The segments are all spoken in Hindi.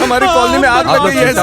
हमारी कॉलोनी में आग लग गई है सर।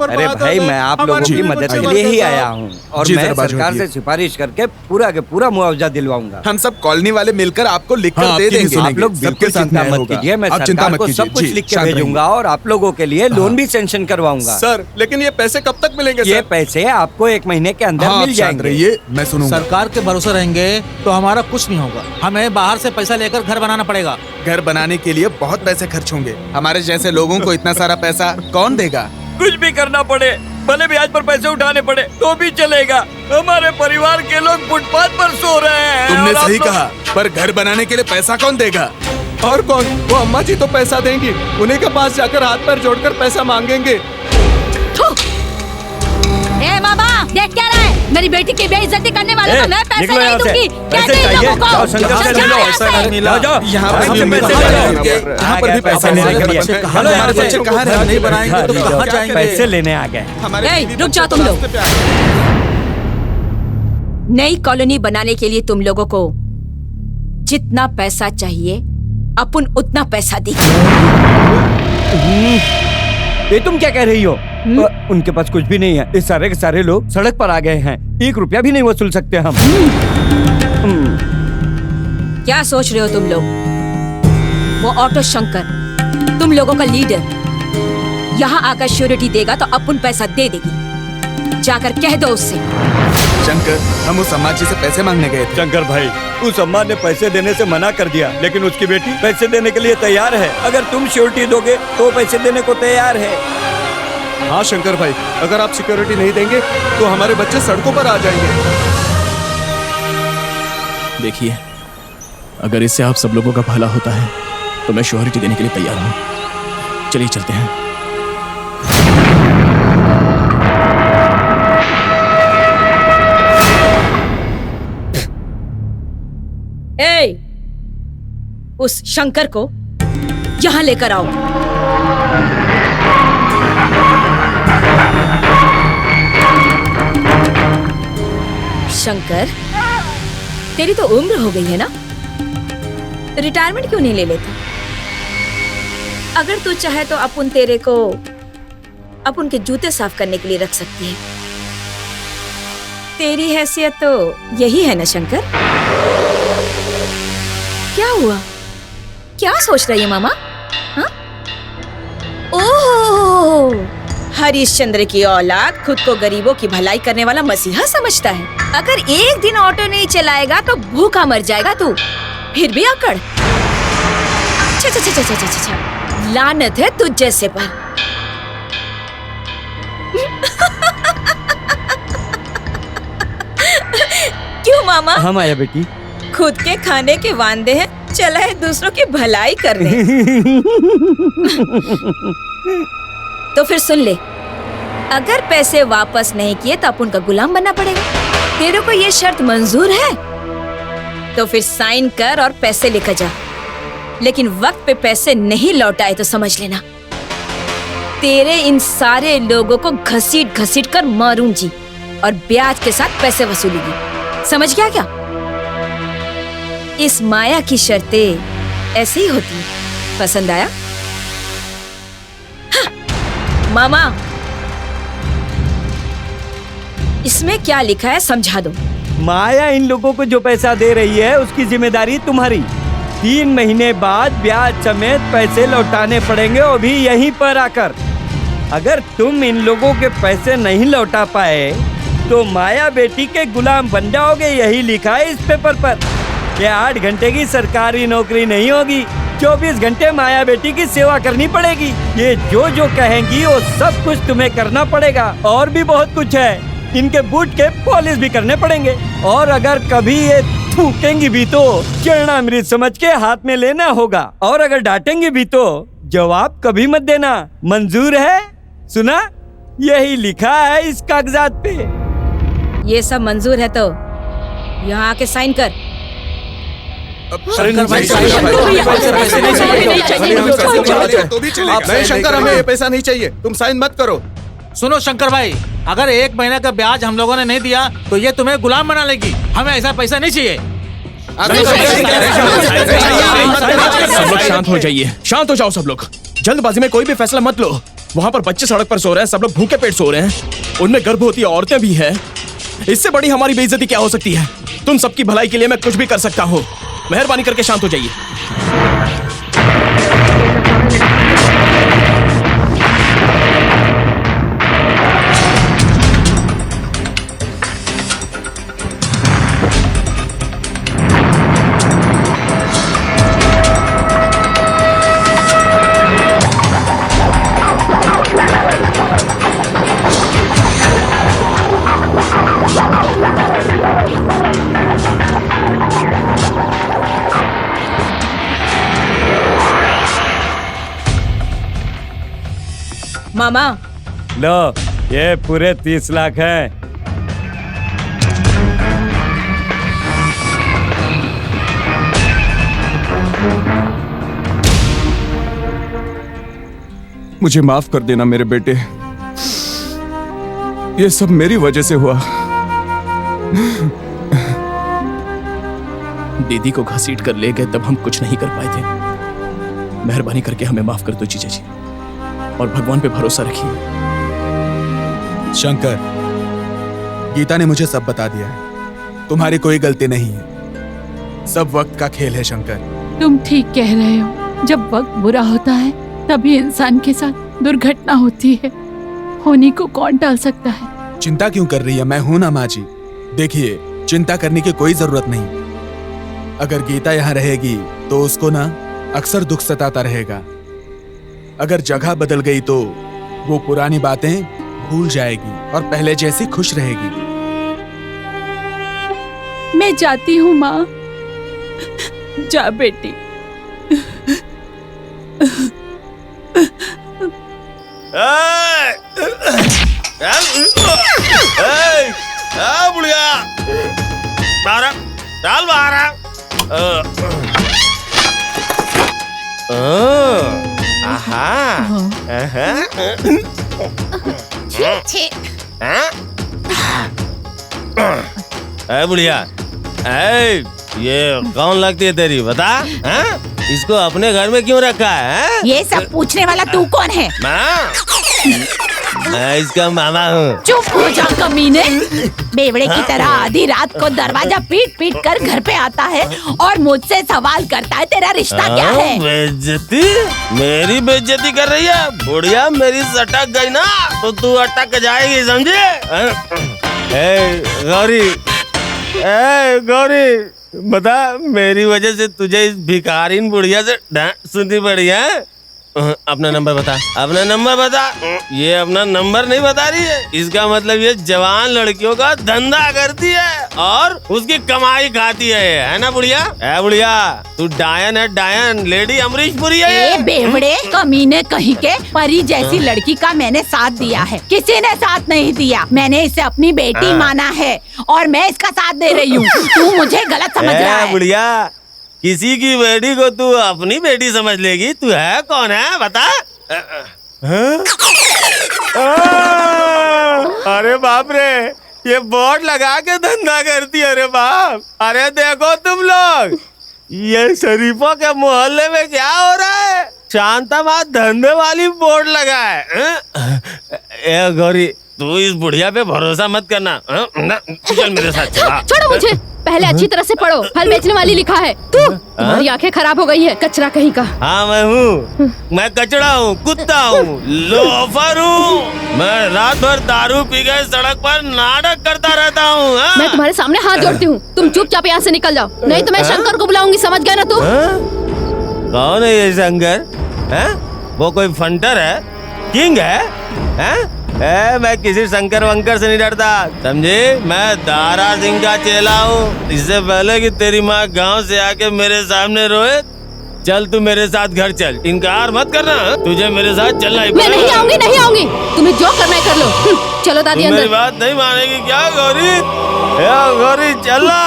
अरे भाई, मैं आप लोगों की मदद के लिए ही आया हूँ और मैं सरकार से सिफारिश करके पूरा के पूरा मुआवजा दिलवाऊंगा। हम सब कॉलोनी वाले मिलकर आपको लिखकर दे देंगे। आप लोग बिल्कुल चिंता मत कीजिए, मैं सरकार को सब कुछ लिख के भेजूंगा और आप लोगों के लिए लोन भी सैंक्शन करवाऊंगा। सर, लेकिन ये पैसे कब तक मिलेंगे? ये पैसे आपको 1 महीने के अंदर मिल जाएंगे। ये मैं सुनूंगा। सरकार के भरोसे रहेंगे तो हमारा कुछ नहीं होगा। हमें बाहर से पैसा लेकर घर बनाना पड़ेगा। घर बनाने के लिए बहुत पैसे खर्च होंगे। हमारे जैसे लोगों को इतना सारा पैसा कौन देगा? कुछ भी करना पड़े, भले ब्याज पर पैसे उठाने पड़े तो भी चलेगा। हमारे परिवार के लोग फुटपाथ पर सो रहे हैं। तुमने सही कहा, पर घर बनाने के लिए पैसा कौन देगा? और कौन? वो अम्मा जी तो पैसा देंगी। उन्हीं के पास जाकर हाथ पैर जोड़कर पैसा मांगेंगे। ए मामा, देख क्या रहा है? मेरी बेटी की बेइज्जती करने वालों को मैं पैसे नहीं दूंगी। पैसे चाहिए? जाओ शंकर से मिलो। जाओ, यहाँ पर भी पैसे यहाँ पर भी पैसे लेने के बच्चे कहाँ नहीं बनाएंगे तो कहाँ जाएंगे? पैसे लेने आ गए। रुक जाओ तुम लोग। नई कॉलोनी बनाने के लिए तुम लोगों को जितना पैसा चाहिए अपन उतना पैसा दी। ये तुम क्या कह रही हो? उनके पास कुछ भी नहीं है। ये सारे के सारे लोग सड़क पर आ गए हैं। 1 रुपया भी नहीं वसूल सकते हम। क्या सोच रहे हो तुम लोग? वो ऑटो शंकर तुम लोगों का लीडर यहाँ आकर श्योरिटी देगा तो अपन पैसा दे देगी। जाकर कह दो उससे। शंकर, हम उस अम्मा जी से पैसे मांगने गए थे। शंकर भाई, उस अम्मा ने पैसे देने से मना कर दिया, लेकिन उसकी बेटी पैसे देने के लिए तैयार है। अगर तुम श्योरिटी दोगे तो पैसे देने को तैयार है। हाँ शंकर भाई, अगर आप सिक्योरिटी नहीं देंगे तो हमारे बच्चे सड़कों पर आ जाएंगे। देखिए, अगर इससे आप सब लोगों का भला होता है तो मैं श्योरिटी देने के लिए तैयार हूँ। चलिए चलते हैं। ए, उस शंकर को यहाँ लेकर आओ। शंकर, तेरी तो उम्र हो गई है ना, रिटायरमेंट क्यों नहीं ले लेता? अगर तू चाहे तो अपन तेरे को अपन के जूते साफ करने के लिए रख सकती है। तेरी हैसियत तो यही है ना शंकर? क्या हुआ? क्या सोच रही है मामा? हाँ? ओह, हरिश्चंद्र की औलाद खुद को गरीबों की भलाई करने वाला मसीहा समझता है। अगर एक दिन ऑटो नहीं चलाएगा तो भूखा मर जाएगा तू। फिर भी अकड़। लानत है तुझ जैसे पर। क्यों मामा? हाँ माया बेटी, खुद के खाने के वांदे हैं, चला है दूसरों की भलाई करने। तो फिर सुन ले, अगर पैसे वापस नहीं किए तो अपन का गुलाम बनना पड़ेगा। तेरे को ये शर्त मंजूर है तो फिर साइन कर और पैसे लेकर जा। लेकिन वक्त पे पैसे नहीं लौटाए तो समझ लेना तेरे इन सारे लोगों को घसीट घसीट कर मारूंगी और ब्याज के साथ पैसे वसूलूंगी। समझ गया क्या? इस माया की शर्तें ऐसी ही होती हैं। पसंद आया? हाँ, मामा, इसमें क्या लिखा है समझा दो। माया इन लोगों को जो पैसा दे रही है उसकी जिम्मेदारी तुम्हारी। 3 महीने बाद ब्याज समेत पैसे लौटाने पड़ेंगे, वो भी यहीं पर आकर। अगर तुम इन लोगों के पैसे नहीं लौटा पाए तो माया बेटी के गुलाम बन जाओगे। यही लिखा है इस पेपर पर। ये 8 घंटे की सरकारी नौकरी नहीं होगी, 24 घंटे माया बेटी की सेवा करनी पड़ेगी। ये जो जो कहेंगी वो सब कुछ तुम्हें करना पड़ेगा। और भी बहुत कुछ है, इनके बूट के पॉलिश भी करने पड़ेंगे। और अगर कभी ये थूकेंगी भी तो चरणामृत समझ के हाथ में लेना होगा, और अगर डांटेंगी भी तो जवाब कभी मत देना। मंजूर है? सुना? यही लिखा है इस कागजात पे। ये सब मंजूर है तो यहाँ आके साइन कर। शंकर भाई, तो भी चलेगा। नहीं शंकर, हमें ये पैसा नहीं चाहिए, तुम साइन मत करो। सुनो शंकर भाई, अगर 1 महीने का ब्याज हम लोगों ने नहीं दिया तो ये तुम्हें गुलाम बना लेगी। हमें ऐसा पैसा नहीं चाहिए। सब लोग शांत हो जाइए, शांत हो जाओ सब लोग। जल्दबाजी में कोई भी फैसला मत लो। वहाँ पर बच्चे सड़क पर सो रहे हैं, सब लोग भूखे पेट सो रहे हैं, उनमें गर्भवती औरतें भी हैं। इससे बड़ी हमारी बेइज्जती क्या हो सकती है? तुम सबकी भलाई के लिए मैं कुछ भी कर सकता हूँ। मेहरबानी करके शांत हो जाइए। मामा, लो, ये पूरे 30 लाख है। मुझे माफ कर देना मेरे बेटे, ये सब मेरी वजह से हुआ। दीदी को घसीट कर ले गए तब हम कुछ नहीं कर पाए थे। मेहरबानी करके हमें माफ कर दो जीजा जी, और भगवान पे भरोसा रखिए। शंकर, गीता ने मुझे सब बता दिया है, तुम्हारी कोई गलती नहीं है, सब वक्त का खेल है। शंकर, तुम ठीक कह रहे हो। जब वक्त बुरा होता है तभी इंसान के साथ दुर्घटना होती है। होने को कौन टाल सकता है? चिंता क्यों कर रही है? मैं हूं ना माँ जी। देखिए, चिंता करने की कोई जरूरत नहीं। अगर गीता यहाँ रहेगी तो उसको ना अक्सर दुख सताता रहेगा। अगर जगह बदल गई तो वो पुरानी बातें भूल जाएगी और पहले जैसी खुश रहेगी। मैं जाती हूँ माँ। जा बेटी। बुढ़िया बारह डाल बारह। बुढ़िया, ये कौन लगती है तेरी, बता। इसको अपने घर में क्यों रखा है? ये सब पूछने वाला तू कौन है? मैं इसका मामा हूँ। चुप हो जा कमीने। बेवड़े की तरह आधी रात को दरवाजा पीट पीट कर घर पे आता है और मुझसे सवाल करता है तेरा रिश्ता क्या है? बेइज्जती? मेरी बेइज्जती कर रही है? बुढ़िया, मेरी सटक गई ना तो तू अटक जाएगी, समझे? गौरी, गौरी, बता, मेरी वजह से तुझे इस भिखारीन बुढ़िया से डांट सुननी पड़ी है? अपना नंबर बता, अपना नंबर बता। ये अपना नंबर नहीं बता रही है, इसका मतलब ये जवान लड़कियों का धंधा करती है और उसकी कमाई खाती है ना बुढ़िया? है बुढ़िया, तू डायन है, डायन, लेडी अमरीश पुरी है। ये बेवड़े कमीने कहीं के, परी जैसी लड़की का मैंने साथ दिया है, किसी ने साथ नहीं दिया। मैंने इसे अपनी बेटी माना है और मैं इसका साथ दे रही हूँ। तू मुझे गलत समझ रहा है। बुढ़िया, किसी की बेटी को तू अपनी बेटी समझ लेगी? तू है कौन है, बता। अरे बाप रे, ये बोर्ड लगा के धंधा करती है। अरे बाप, अरे देखो तुम लोग, ये शरीफों के मोहल्ले में क्या हो रहा है? शांताबाद धंधे वाली बोर्ड लगा है। ए गौरी, तू इस बुढ़िया पे भरोसा मत करना। चल मेरे साथ चला। छोड़ो मुझे, पहले अच्छी तरह से पढ़ो। फल बेचने वाली लिखा है तू। तुम्हारी आंखें खराब हो गई है, कचरा कहीं का। हाँ मैं हूँ, मैं कचड़ा हूँ, कुत्ता हूँ, लोफर हूँ। मैं रात भर दारू पी गए सड़क पर नाटक करता रहता हूँ। मैं तुम्हारे सामने हाथ जोड़ती हूँ, तुम चुपचाप यहाँ से निकल जाओ, नहीं तो मैं शंकर को बुलाऊंगी, समझ गए ना तुम? कौन है ये शंकर? वो कोई फंटर है, किंग है? मैं किसी शंकर वंकर से नहीं डरता, समझे? मैं दारा सिंह का चेला हूँ। इससे पहले कि तेरी माँ गांव से आके मेरे सामने रोए, चल तू मेरे साथ घर चल। इनकार मत करना, तुझे मेरे साथ चलना ही मैं नहीं आऊंगी, नहीं आऊंगी। तुम्हें जो करना है कर लो। चलो दादी तुम मेरी अंदर। बात नहीं मानेगी क्या गौरी? गौरी चलना।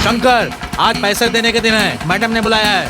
शंकर, आज पैसे देने के दिन है, मैडम ने बुलाया है।